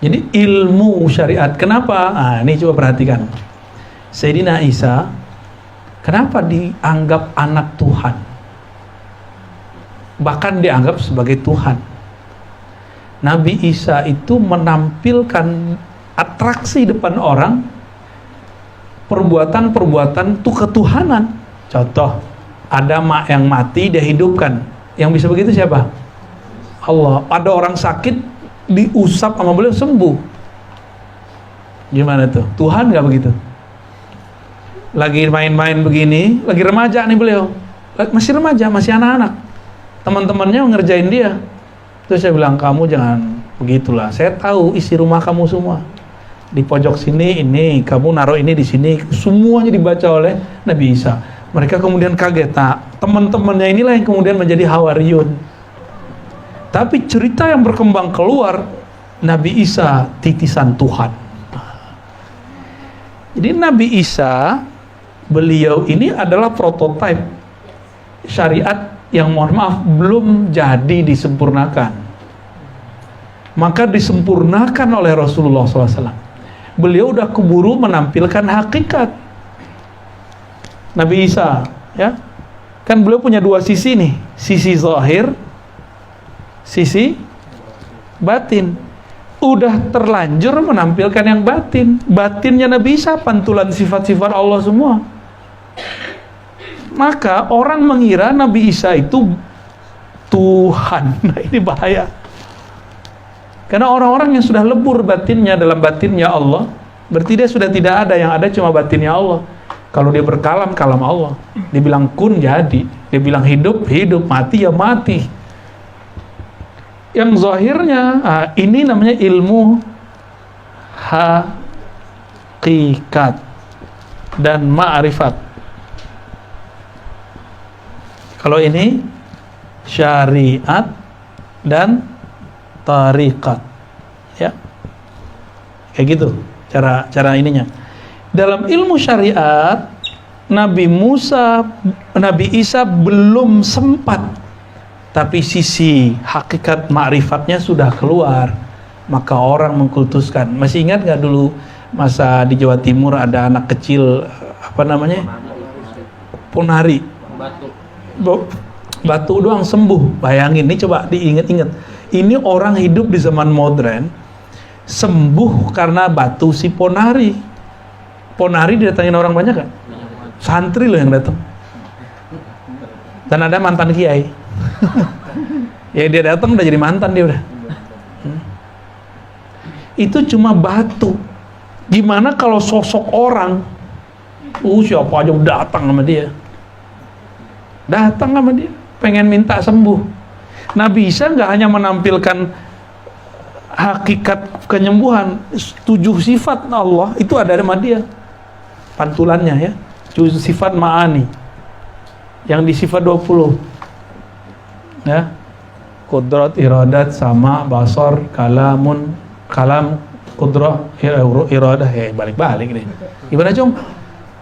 Jadi ilmu syariat. Kenapa? Nah, ini coba perhatikan. Sayyidina Isa kenapa dianggap anak Tuhan? Bahkan dianggap sebagai Tuhan. Nabi Isa itu menampilkan atraksi depan orang perbuatan-perbuatan itu ketuhanan. Contoh, ada yang mati dia hidupkan. Yang bisa begitu siapa? Allah. Ada orang sakit diusap sama beliau sembuh. Gimana tuh? Tuhan nggak begitu? Lagi main-main begini, lagi remaja nih beliau, masih remaja, masih anak-anak, teman-temannya ngerjain dia. Terus saya bilang, kamu jangan begitulah, saya tahu isi rumah kamu semua. Di pojok sini ini, kamu naruh ini di sini, semuanya dibaca oleh Nabi Isa. Mereka kemudian kaget. Nah, teman-temannya inilah yang kemudian menjadi hawariyun. Tapi cerita yang berkembang keluar, Nabi Isa titisan Tuhan. Jadi Nabi Isa, beliau ini adalah prototipe syariat yang mohon maaf belum jadi disempurnakan. Maka disempurnakan oleh Rasulullah SAW. Beliau udah keburu menampilkan hakikat. Nabi Isa, ya, kan beliau punya dua sisi nih, sisi zahir, sisi batin. Udah terlanjur menampilkan yang batin. Batinnya Nabi Isa pantulan sifat-sifat Allah semua. Maka orang mengira Nabi Isa itu Tuhan. Nah, ini bahaya. Karena orang-orang yang sudah lebur batinnya dalam batinnya Allah, berarti dia sudah tidak ada, yang ada cuma batinnya Allah. Kalau dia berkalam, kalam Allah. Dia bilang kun, jadi. Dia bilang hidup, hidup. Mati, ya mati. Yang zahirnya, ini namanya ilmu hakikat dan ma'rifat. Kalau ini syariat dan tariqat, ya, kayak gitu cara ininya. Dalam ilmu syariat, Nabi Isa belum sempat, tapi sisi hakikat ma'rifatnya sudah keluar. Maka orang mengkultuskan. Masih ingat nggak dulu masa di Jawa Timur ada anak kecil, apa namanya, ponari, batu doang sembuh. Bayangin, ini coba diingat-ingat. Ini orang hidup di zaman modern, sembuh karena batu si ponari. Ponari didatangin orang banyak kan? Santri loh yang datang. Dan ada mantan kiai. Ya dia datang udah jadi mantan dia udah. Itu cuma batu. Gimana kalau sosok orang? Siapa aja datang sama dia. Datang sama dia, pengen minta sembuh. Nabi Isa nggak hanya menampilkan hakikat penyembuhan, 7 sifat Allah itu ada sama dia. Pantulannya ya, 7 sifat ma'ani. Yang di sifat 20. Ya, kudrat, iradat, sama, basar, kalam, kudrat, iradah, balik-balik nih. Gimana cung?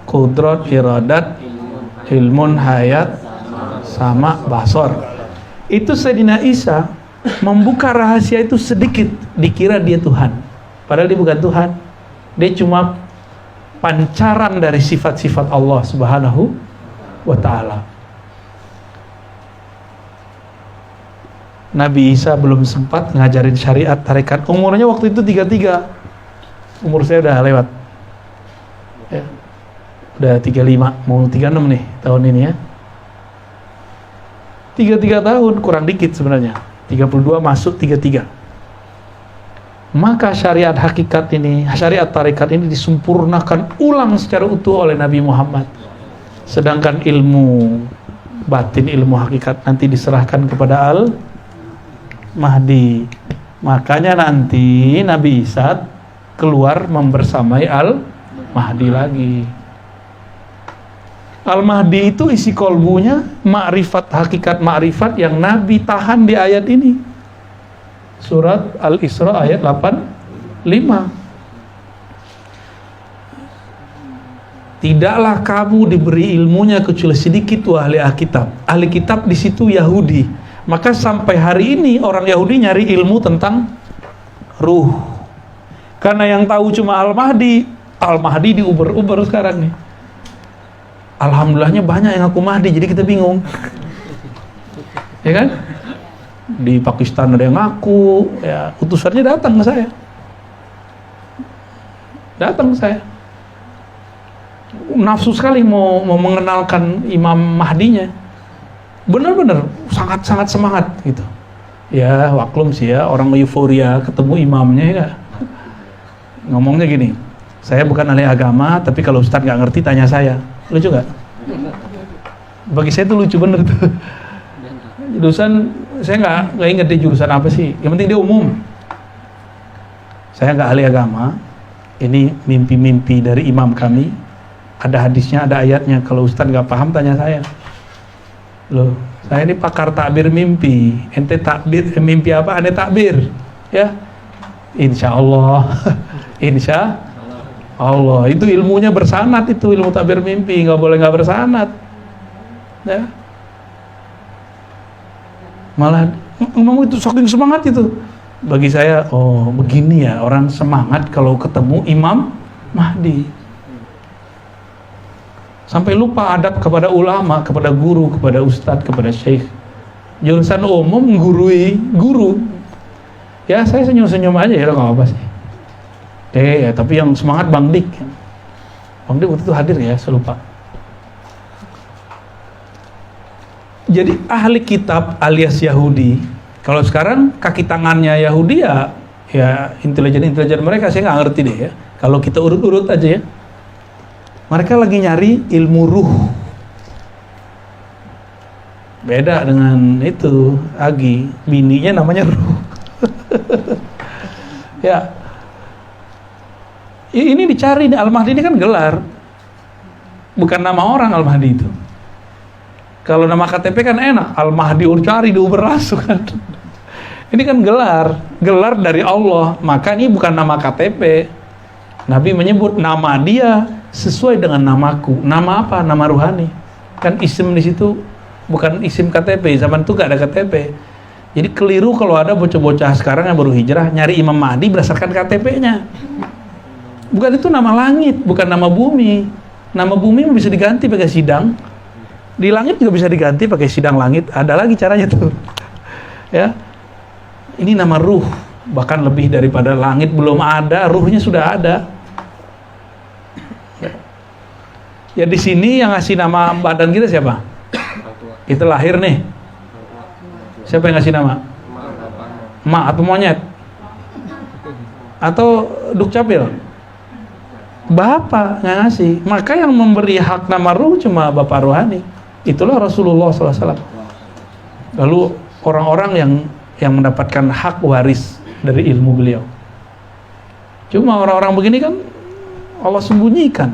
Kudrat, iradat, ilmun, hayat, sama, basar. Itu Sayyidina Isa membuka rahasia itu sedikit, dikira dia Tuhan. Padahal dia bukan Tuhan. Dia cuma pancaran dari sifat-sifat Allah Subhanahu wa ta'ala. Nabi Isa belum sempat ngajarin syariat tarekat. Umurnya waktu itu 33. Umur saya udah lewat ya, udah 35, mau 36 nih tahun ini ya. 33 tahun, kurang dikit sebenarnya. 32 masuk 33. Maka syariat hakikat ini, syariat tarekat ini disempurnakan ulang secara utuh oleh Nabi Muhammad. Sedangkan ilmu batin, ilmu hakikat nanti diserahkan kepada Al-Mahdi. Makanya nanti Nabi Isa keluar membersamai Al-Mahdi lagi. Al-Mahdi itu isi kolbunya ma'rifat, hakikat ma'rifat yang Nabi tahan di ayat ini. Surat Al-Isra ayat 85. Tidaklah kamu diberi ilmunya kecuali sedikit wahai ahli kitab. Ahli kitab di situ Yahudi. Maka sampai hari ini orang Yahudi nyari ilmu tentang ruh. Karena yang tahu cuma Al-Mahdi. Al-Mahdi diuber-uber sekarang nih. Alhamdulillahnya banyak yang ngaku Mahdi, jadi kita bingung. Ya kan? Di Pakistan ada yang ngaku, ya utusannya datang ke saya. Datang ke saya. Nafsu sekali mau mengenalkan Imam Mahdinya. Benar-benar sangat-sangat semangat gitu. Ya, waklum sih ya, orang euforia ketemu imamnya ya. Ngomongnya gini, saya bukan ahli agama, tapi kalau Ustadz nggak ngerti tanya saya. Lucu nggak? Bagi saya itu lucu bener tuh. Jurusan saya nggak inget dia jurusan apa sih. Yang penting dia umum. Saya nggak ahli agama. Ini mimpi-mimpi dari imam kami. Ada hadisnya, ada ayatnya. Kalau Ustadz nggak paham tanya saya. Loh, saya ini pakar takbir mimpi. Ente takbir mimpi apa? Ane takbir. Ya, insya Allah. Insya Allah, itu ilmunya bersanad, itu ilmu takbir mimpi, nggak boleh nggak bersanad. Ya. Malah ngomong itu saking semangat itu. Bagi saya, oh begini ya orang semangat kalau ketemu Imam Mahdi. Sampai lupa adab kepada ulama, kepada guru, kepada ustadz, kepada syekh. Jurusan umum menggurui guru. Ya saya senyum-senyum aja ya, nggak apa sih. Ya, tapi yang semangat Bang Dik. Bang Dik waktu itu hadir ya, saya lupa. Jadi ahli kitab alias Yahudi, kalau sekarang kaki tangannya Yahudi ya intelijen mereka saya nggak ngerti deh ya. Kalau kita urut-urut aja ya, mereka lagi nyari ilmu ruh. Beda dengan itu Agi, bininya namanya ruh. Ya. Ini dicari nih, Al-Mahdi ini kan gelar, bukan nama orang Al-Mahdi itu. Kalau nama KTP kan enak, Al-Mahdi cari di Uberasu kan. Ini kan gelar dari Allah, maka ini bukan nama KTP. Nabi menyebut nama dia sesuai dengan namaku. Nama apa? Nama ruhani. Kan isim di situ bukan isim KTP, zaman itu gak ada KTP. Jadi keliru kalau ada bocah-bocah sekarang yang baru hijrah nyari Imam Mahdi berdasarkan KTP-nya. Bukan itu nama langit, bukan nama bumi. Nama bumi bisa diganti pakai sidang. Di langit juga bisa diganti pakai sidang langit. Ada lagi caranya tuh. Ya. Ini nama ruh, bahkan lebih daripada langit belum ada, ruhnya sudah ada. Ya di sini yang ngasih nama badan kita siapa? Kita lahir nih. Siapa yang ngasih nama? Emak atau monyet? Atau Dukcapil? Bapak nggak ngasih. Maka yang memberi hak nama ruh cuma Bapak Rohani. Itulah Rasulullah SAW. Lalu orang-orang yang mendapatkan hak waris dari ilmu beliau. Cuma orang-orang begini kan Allah sembunyikan.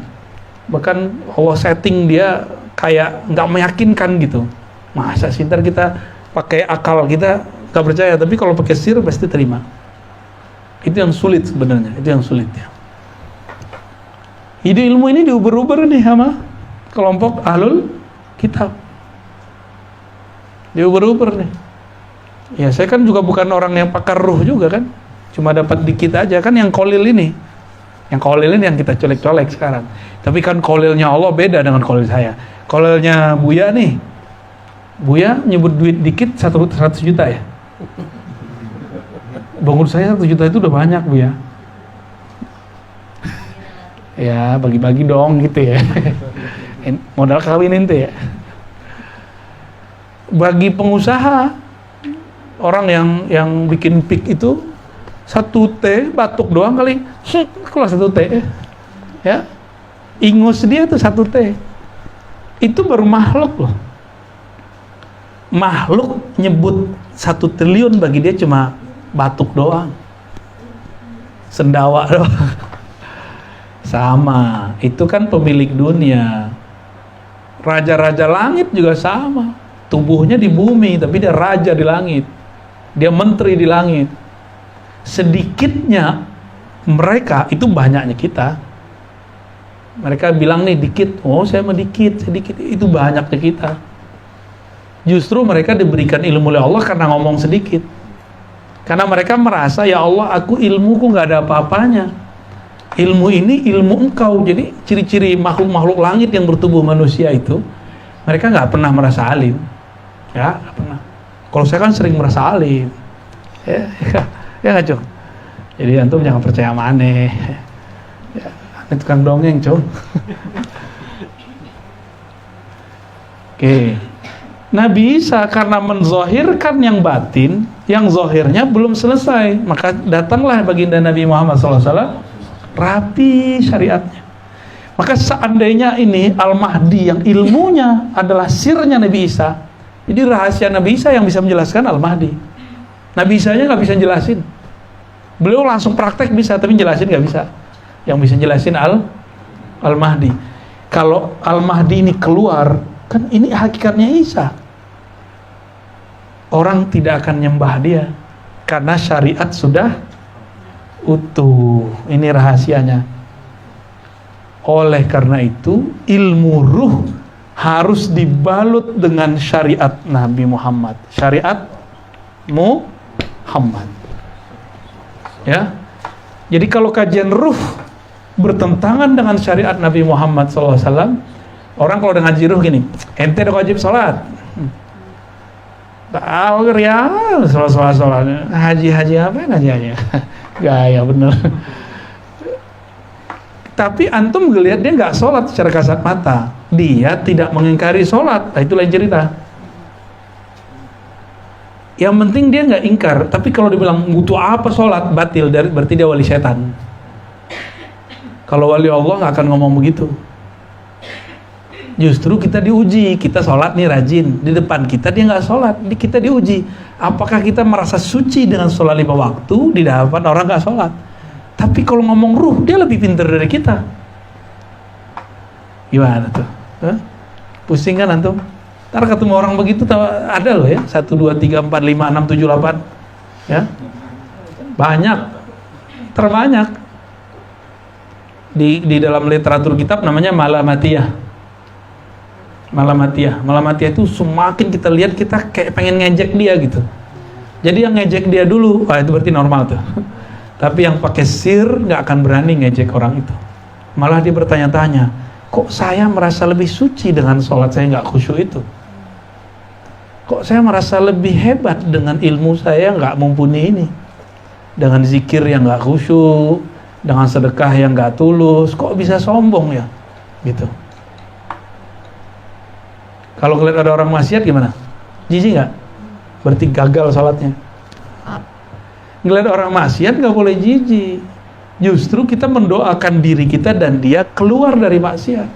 Bahkan Allah setting dia kayak nggak meyakinkan gitu. Masa sih ntar kita pakai akal kita nggak percaya, tapi kalau pakai sir pasti terima. Itu yang sulit sebenarnya. Itu yang sulit ya. Ide ilmu ini diuber-uber nih sama kelompok ahlul kitab. Diuber-uber nih. Ya saya kan juga bukan orang yang pakar ruh juga kan. Cuma dapat dikit aja kan yang kolil ini. Yang kolil ini yang kita colek-colek sekarang. Tapi kan kolilnya Allah beda dengan kolil saya. Kolilnya Buya nih. Buya nyebut duit dikit 100 juta ya. Bangun saya 1 juta itu udah banyak Buya. Ya bagi-bagi dong gitu ya. Modal kawin ente ya. Bagi pengusaha, orang yang bikin pik itu 1 T batuk doang kali, kalau 1 T ya, ingus dia tuh 1 T. Itu baru makhluk loh. Makhluk nyebut 1 triliun bagi dia cuma batuk doang, sendawa doang. Sama, itu kan pemilik dunia. Raja-raja langit juga sama. Tubuhnya di bumi, tapi dia raja di langit. Dia menteri di langit. Sedikitnya mereka, itu banyaknya kita. Mereka bilang nih dikit, oh saya mah dikit, sedikit. Itu banyaknya kita. Justru mereka diberikan ilmu oleh Allah karena ngomong sedikit. Karena mereka merasa, ya Allah, aku ilmuku nggak ada apa-apanya. Ilmu ini ilmu Engkau. Jadi ciri-ciri makhluk-makhluk langit yang bertubuh manusia itu, mereka nggak pernah merasa alim. Ya, nggak pernah. Kalau saya kan sering merasa alim. Ya nggak, Cung? Jadi antum jangan percaya sama aneh. Ya, aneh tukang dongeng, Cung. Oke. Nabi Isa karena menzohirkan yang batin, yang zohirnya belum selesai, maka datanglah baginda Nabi Muhammad SAW, rapi syariatnya. Maka seandainya ini Al-Mahdi yang ilmunya adalah sirnya Nabi Isa, jadi rahasia Nabi Isa yang bisa menjelaskan Al-Mahdi. Nabi Isa-nya nggak bisa jelasin. Beliau langsung praktek bisa, tapi jelasin nggak bisa. Yang bisa jelasin Al-Mahdi. Kalau Al-Mahdi ini keluar, kan ini hakikatnya Isa. Orang tidak akan nyembah dia karena syariat sudah utuh. Ini rahasianya. Oleh karena itu, ilmu ruh harus dibalut dengan syariat Nabi Muhammad. Syariat Muhammad. Ya. Jadi kalau kajian ruh bertentangan dengan syariat Nabi Muhammad SAW, orang kalau udah ngaji ruh gini, ente udah wajib sholat. Tahu ya, sholat haji apa ngajiannya? Gaya bener. Tapi antum ngelihat dia nggak sholat secara kasat mata, dia tidak mengingkari sholat, nah itu lain cerita. Yang penting dia nggak ingkar. Tapi kalau dibilang butuh apa sholat, batil, berarti dia wali setan. Kalau wali Allah nggak akan ngomong begitu. Justru kita diuji, kita sholat nih rajin, di depan kita dia nggak sholat, kita diuji. Apakah kita merasa suci dengan sholat 5 waktu di hadapan orang nggak sholat? Tapi kalau ngomong ruh, dia lebih pintar dari kita. Gimana tuh? Hah? Pusing kan antum? Ntar ketemu orang begitu, ada loh ya, 1, 2, 3, 4, 5, 6, 7, 8 ya, banyak, terbanyak di dalam literatur kitab namanya malamatiyah. Malamatiyah itu semakin kita lihat kita kayak pengen ngejek dia gitu. Jadi yang ngejek dia dulu, wah itu berarti normal tuh. Tapi yang pakai sir nggak akan berani ngejek orang itu. Malah dia bertanya-tanya, kok saya merasa lebih suci dengan sholat saya nggak khusyuk itu? Kok saya merasa lebih hebat dengan ilmu saya nggak mumpuni ini? Dengan zikir yang nggak khusyuk, dengan sedekah yang nggak tulus, kok bisa sombong ya? Gitu. Kalau ngeliat ada orang maksiat gimana? Jijik nggak? Berarti gagal sholatnya. Ngeliat orang maksiat nggak boleh jijik. Justru kita mendoakan diri kita dan dia keluar dari maksiat.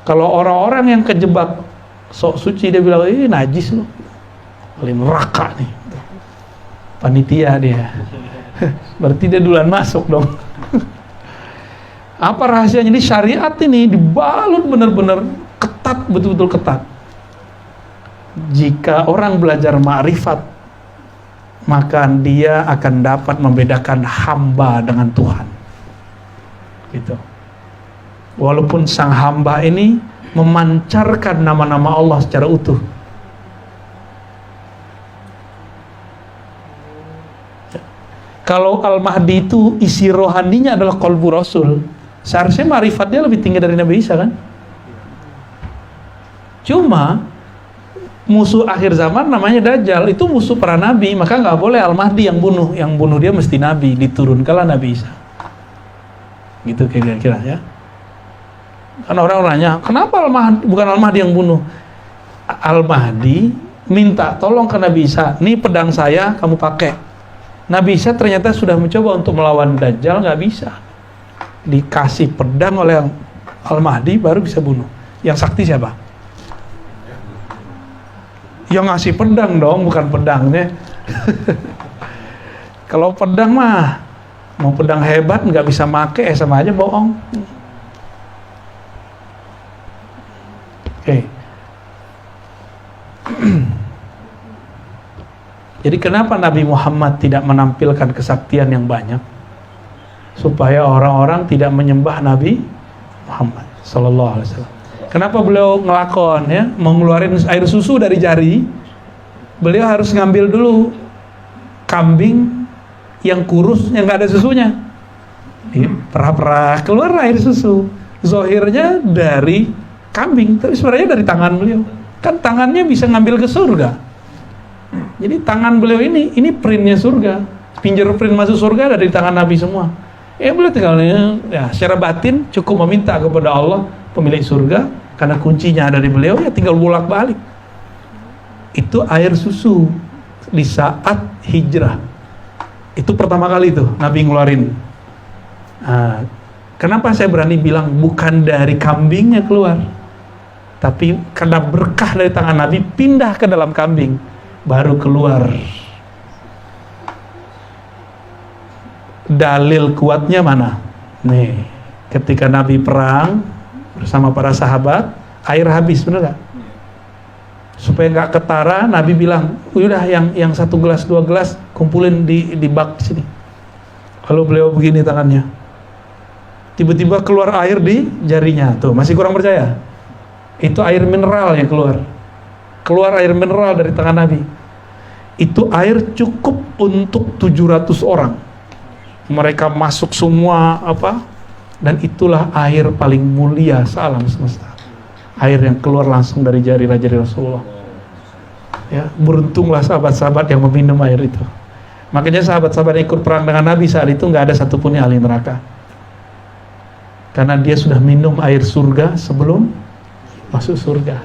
Kalau orang-orang yang kejebak sok suci, dia bilang, najis loh, paling neraka nih, panitia dia. Berarti dia duluan masuk dong. Apa rahasianya? Ini syariat ini dibalut benar-benar ketat, betul-betul ketat. Jika orang belajar ma'rifat, maka dia akan dapat membedakan hamba dengan Tuhan. Gitu. Walaupun sang hamba ini memancarkan nama-nama Allah secara utuh. Kalau Al-Mahdi itu isi rohaninya adalah qalbu Rasul, seharusnya ma'rifat dia lebih tinggi dari Nabi Isa kan? Cuma musuh akhir zaman namanya Dajjal, itu musuh para nabi, maka nggak boleh Al-Mahdi yang bunuh dia mesti nabi, diturunkanlah Nabi Isa. Gitu kira-kira ya. Kan orang nanya, kenapa bukan Al-Mahdi yang bunuh? Al-Mahdi minta tolong ke Nabi Isa, nih pedang saya kamu pakai. Nabi Isa ternyata sudah mencoba untuk melawan Dajjal, nggak bisa. Dikasih pedang oleh Al-Mahdi baru bisa bunuh. Yang sakti siapa? Yang ngasih pedang dong, bukan pedangnya. Kalau pedang mah, mau pedang hebat nggak bisa make, sama aja bohong. Oke. Jadi kenapa Nabi Muhammad tidak menampilkan kesaktian yang banyak? Supaya orang-orang tidak menyembah Nabi Muhammad Sallallahu Alaihi Wasallam. Kenapa beliau ngelakon ya, mau ngeluarin air susu dari jari? Beliau harus ngambil dulu kambing yang kurus yang nggak ada susunya. Perah-perah keluar air susu. Zohirnya dari kambing, tapi sebenarnya dari tangan beliau. Kan tangannya bisa ngambil ke surga. Jadi tangan beliau ini printnya surga. Fingerprint masuk surga dari tangan Nabi semua. Beliau tinggal ya secara batin cukup meminta kepada Allah pemilik surga, karena kuncinya ada di beliau, ya tinggal bolak-balik. Itu air susu di saat hijrah. Itu pertama kali tuh Nabi ngeluarin. Kenapa saya berani bilang bukan dari kambingnya keluar, tapi karena berkah dari tangan Nabi pindah ke dalam kambing, baru keluar. Dalil kuatnya mana? Nih, ketika Nabi perang bersama para sahabat, air habis, bener gak? Supaya nggak ketara, Nabi bilang, udah yang 1 gelas 2 gelas kumpulin di bak sini. Lalu beliau begini tangannya, tiba-tiba keluar air di jarinya. Tuh, masih kurang percaya? Itu air mineral yang keluar air mineral dari tangan Nabi. Itu air cukup untuk 700 orang. Mereka masuk semua dan itulah air paling mulia sealam semesta. Air yang keluar langsung dari jari-jari Rasulullah. Ya, beruntunglah sahabat-sahabat yang meminum air itu. Makanya sahabat-sahabat yang ikut perang dengan Nabi saat itu nggak ada satupun yang ahli neraka. Karena dia sudah minum air surga sebelum masuk surga.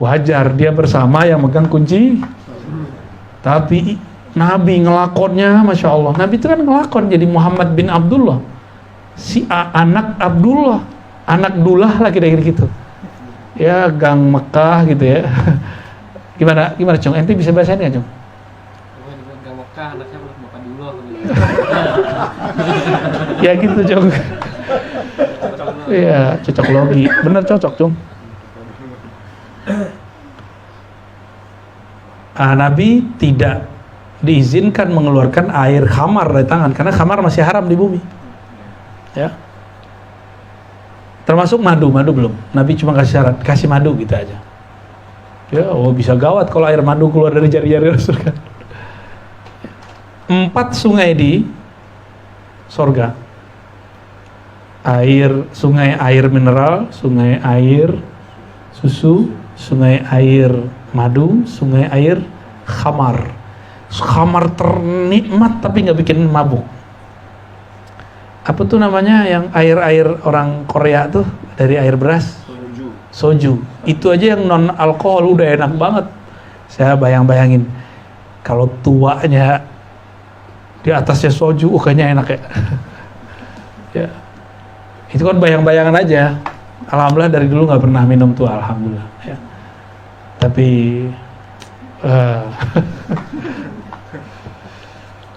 Wajar dia bersama yang megang kunci. Tapi Nabi ngelakonnya, Masya Allah. Nabi itu kan ngelakon jadi Muhammad bin Abdullah, si anak Abdullah, anak Dullah lah kira-kira gitu. Ya, gang Mekah gitu ya. Gimana Cung? Ente bisa bahasain nggak Cung? Gang Mekah, anaknya Bapak Dullah. Ya gitu Cung. Iya, cocok logi. Bener cocok Cung. Nabi tidak diizinkan mengeluarkan air khamar dari tangan, karena khamar masih haram di bumi. Ya. Termasuk madu belum. Nabi cuma kasih syarat, kasih madu gitu aja. Ya, bisa gawat kalau air madu keluar dari jari-jari Rasul kan. 4 sungai di sorga. Sungai air mineral, sungai air susu, sungai air madu, sungai air khamar. Khamar ternikmat tapi nggak bikin mabuk. Apa tuh namanya yang air orang Korea tuh dari air beras? Soju. Itu aja yang non alkohol udah enak banget. Saya bayangin kalau tuanya di atasnya soju, kayaknya enak ya. Ya. Itu kan bayang-bayangan aja. Alhamdulillah dari dulu nggak pernah minum tuh, alhamdulillah. Ya. Tapi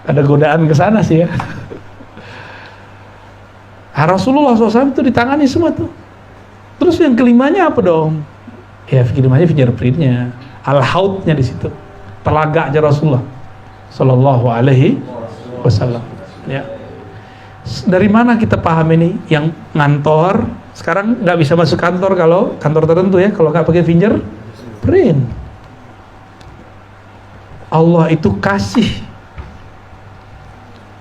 ada godaan ke sana sih ya. Rasulullah SAW itu ditangani semua tuh. Terus yang kelimanya apa dong? Ya kelimanya fingerprintnya, al-haudnya di situ, telaganya Rasulullah Sallallahu Alaihi Wasallam. Ya. Dari mana kita paham ini? Yang ngantor sekarang nggak bisa masuk kantor kalau kantor tertentu ya, kalau nggak pakai fingerprint. Allah itu kasih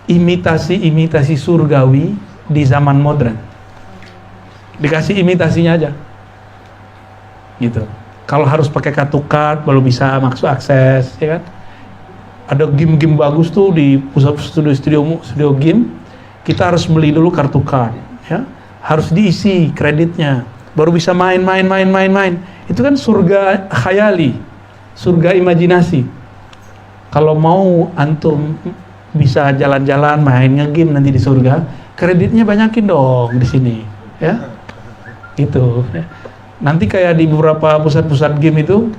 imitasi surgawi di zaman modern, dikasih imitasinya aja gitu. Kalau harus pakai kartu card baru bisa masuk akses, ya kan? Ada game-game bagus tuh di pusat studio game, kita harus beli dulu kartu card, ya, harus diisi kreditnya baru bisa main. Itu kan surga khayali, surga imajinasi. Kalau mau antum bisa jalan-jalan main nge-game nanti di surga, kreditnya banyakin dong di sini, ya. Gitu. Ya. Nanti kayak di beberapa pusat-pusat game itu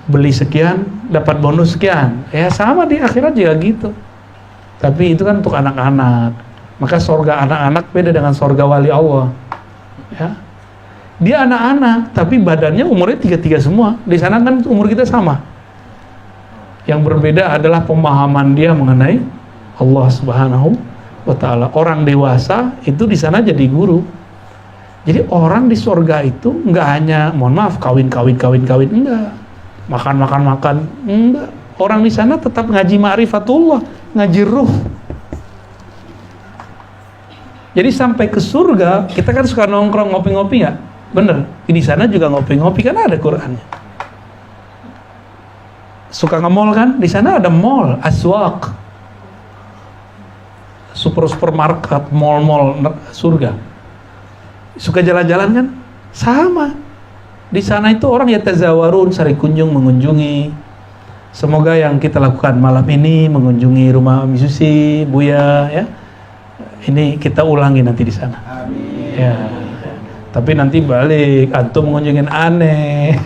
beli sekian dapat bonus sekian. Ya sama di akhirat juga gitu. Tapi itu kan untuk anak-anak. Maka surga anak-anak beda dengan surga wali Allah. Ya. Dia anak-anak tapi badannya umurnya 33 semua. Di sana kan umur kita sama. Yang berbeda adalah pemahaman dia mengenai Allah Subhanahu wa Ta'ala. Orang dewasa itu di sana jadi guru. Jadi orang di surga itu enggak hanya, mohon maaf, kawin, enggak. Makan, enggak. Orang di sana tetap ngaji ma'rifatullah, ngaji ruh. Jadi sampai ke surga, kita kan suka nongkrong ngopi-ngopi nggak? Bener, di sana juga ngopi-ngopi kan ada Qur'annya. Suka nge-mall kan? Di sana ada mall, aswaq, supermarket, mall-mall surga. Suka jalan-jalan kan? Sama. Di sana itu orang ya tazawarun, saling kunjung mengunjungi. Semoga yang kita lakukan malam ini mengunjungi rumah Umi Susi, Buya, ya. Ini kita ulangi nanti di sana. Amin. Ya. Tapi nanti balik, antum mengunjungin aneh.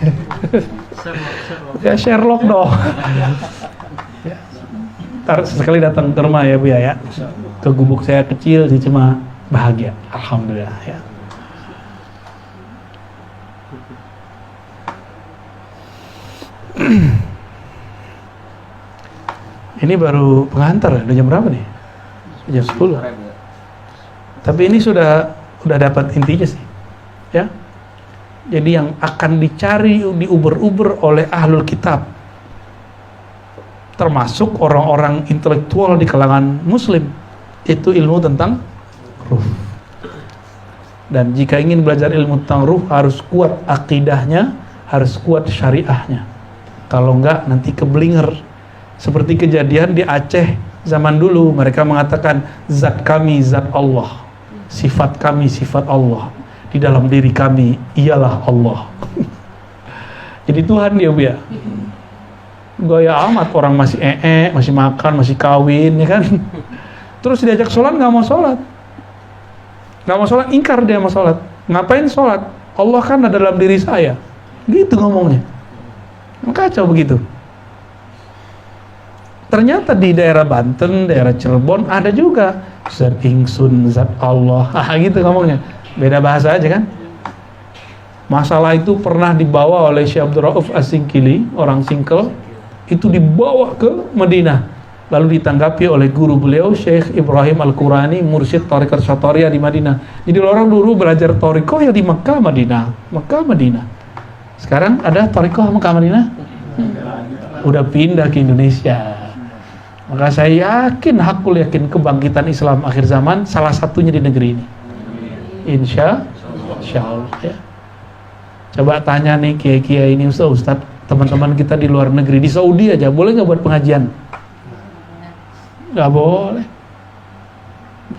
Ya Sherlock dong. Ya. Ntar sekali datang ke rumah ya Bu ya. Ke gubuk saya kecil sih cuma bahagia. Alhamdulillah ya. Ini baru pengantar, udah jam berapa nih? Jam 10. Tapi ini sudah dapat intinya sih. Ya. Jadi yang akan dicari, diuber-uber oleh ahlul kitab, termasuk orang-orang intelektual di kalangan muslim, itu ilmu tentang ruh. Dan jika ingin belajar ilmu tentang ruh, harus kuat akidahnya, harus kuat syariahnya. Kalau enggak nanti keblinger. Seperti kejadian di Aceh zaman dulu, mereka mengatakan zat kami zat Allah, sifat kami sifat Allah, di dalam diri kami ialah Allah. Jadi Tuhan dia Bu ya. Gaya amat, orang masih masih makan, masih kawin ya kan. Terus diajak sholat nggak mau sholat, ingkar dia mau sholat. Ngapain sholat? Allah kan ada dalam diri saya. Gitu ngomongnya. Kacau begitu. Ternyata di daerah Banten, daerah Cirebon ada juga zat ingsun, zat Allah. Gitu ngomongnya. Beda bahasa aja kan. Masalah itu pernah dibawa oleh Syekh Abdul Rauf As-Singkili, orang Singkel, itu dibawa ke Madinah. Lalu ditanggapi oleh guru beliau Syekh Ibrahim Al-Qurani, mursyid Thariqat Syatoria di Madinah. Jadi orang dulu belajar Thariqah ya di Mekah, Madinah. Sekarang ada Thariqah Mekah, Madinah? Udah pindah ke Indonesia. Maka saya yakin, hakul yakin kebangkitan Islam akhir zaman salah satunya di negeri ini. Insya Allah ya. Coba tanya nih kiai-kiai ini, Ustaz, teman-teman kita di luar negeri, di Saudi aja, boleh nggak buat pengajian? Nggak boleh.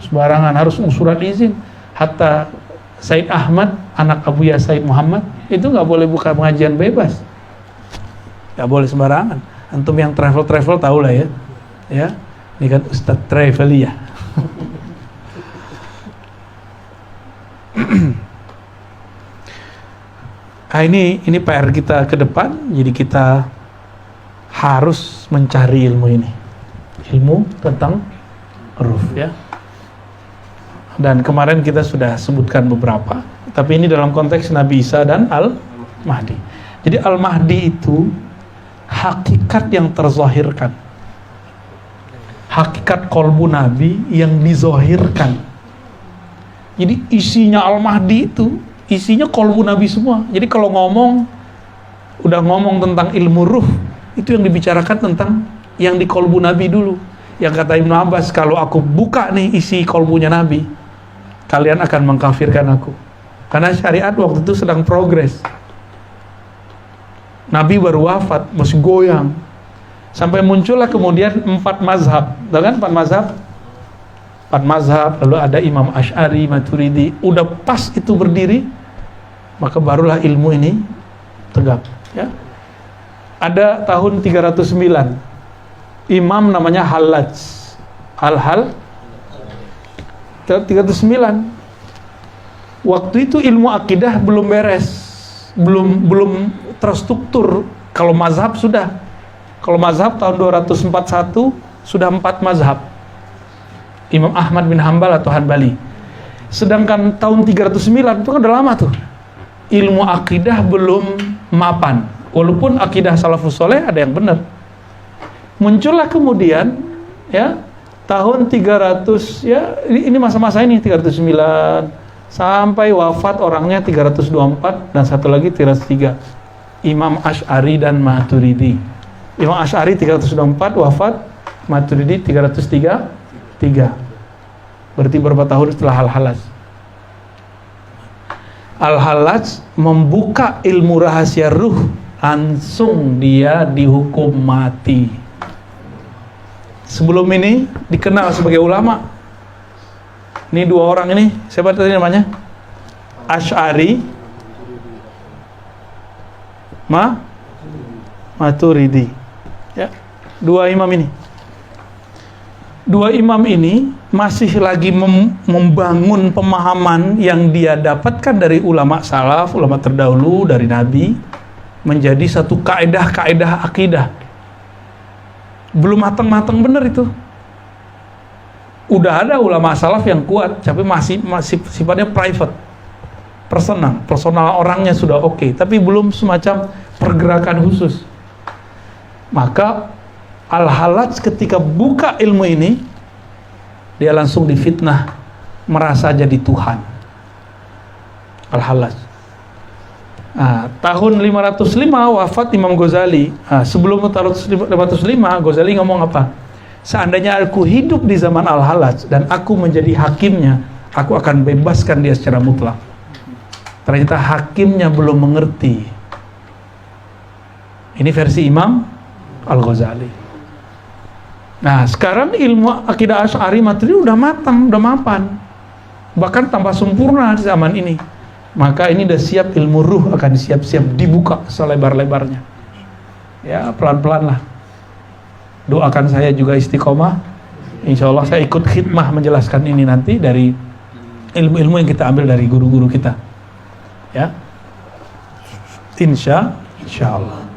Sembarangan, harus surat izin. Hatta Said Ahmad, anak Abuya Said Muhammad, itu nggak boleh buka pengajian bebas. Nggak boleh sembarangan. Antum yang travel tahu lah ya. Ya, ini kan Ustadz travel ya. Nah, ini PR kita ke depan. Jadi kita harus mencari ilmu ini, ilmu tentang ruh ya. Dan kemarin kita sudah sebutkan beberapa, tapi ini dalam konteks Nabi Isa dan Al-Mahdi. Jadi Al-Mahdi itu hakikat yang terzahirkan, hakikat kolbu Nabi yang dizohirkan. Jadi isinya Al-Mahdi itu, isinya kolbu Nabi semua. Jadi kalau udah ngomong tentang ilmu ruh, itu yang dibicarakan tentang yang di kolbu Nabi dulu. Yang kata Ibnu Abbas, kalau aku buka nih isi kolbunya Nabi, kalian akan mengkafirkan aku. Karena syariat waktu itu sedang progres. Nabi baru wafat, masih goyang. Sampai muncullah kemudian 4 mazhab. Tahu kan 4 mazhab? 4 mazhab, lalu ada Imam Asy'ari, Maturidi. Udah pas itu berdiri, maka barulah ilmu ini tegak. Ya. Ada tahun 309, imam namanya Hallaj. Al-Hal 309. Waktu itu ilmu akidah belum beres, belum terstruktur. Kalau mazhab sudah. Kalau mazhab tahun 241 sudah 4 mazhab. Imam Ahmad bin Hambal atau Hanbali. Sedangkan tahun 309 itu kan udah lama tuh. Ilmu akidah belum mapan. Walaupun akidah salafus soleh ada yang benar. Muncullah kemudian ya tahun 300 ya, ini masa-masa ini 309 sampai wafat orangnya 324 dan satu lagi 303. Imam Asy'ari dan Maturidi. Imam Asy'ari 324 wafat, Maturidi 303. Berarti berapa tahun setelah Al-Hallaj? Al-Hallaj membuka ilmu rahasia ruh, langsung dia dihukum mati. Sebelum ini dikenal sebagai ulama. Ini dua orang ini, siapa tadi namanya? Asy'ari, Maturidi. Ya, dua imam ini. Dua imam ini masih lagi membangun pemahaman yang dia dapatkan dari ulama salaf, ulama terdahulu, dari Nabi, menjadi satu kaedah-kaedah akidah. Belum matang-matang benar itu. Udah ada ulama salaf yang kuat, tapi masih sifatnya private, personal orangnya sudah oke, tapi belum semacam pergerakan khusus. Maka Al-Hallaj ketika buka ilmu ini, dia langsung difitnah, merasa jadi Tuhan. Al-Hallaj. Tahun 505 wafat Imam Ghazali. Sebelum tahun 505, Ghazali ngomong apa? Seandainya aku hidup di zaman Al-Hallaj dan aku menjadi hakimnya, aku akan bebaskan dia secara mutlak. Ternyata hakimnya belum mengerti. Ini versi Imam Al-Ghazali. Nah, sekarang ilmu akidah Asy'ari Maturidi udah matang, udah mapan. Bahkan tambah sempurna di zaman ini. Maka ini udah siap, ilmu ruh akan siap-siap dibuka selebar-lebarnya. Ya, pelan-pelan lah. Doakan saya juga istiqomah. Insya Allah saya ikut khidmah menjelaskan ini nanti dari ilmu-ilmu yang kita ambil dari guru-guru kita. Ya, insya Allah.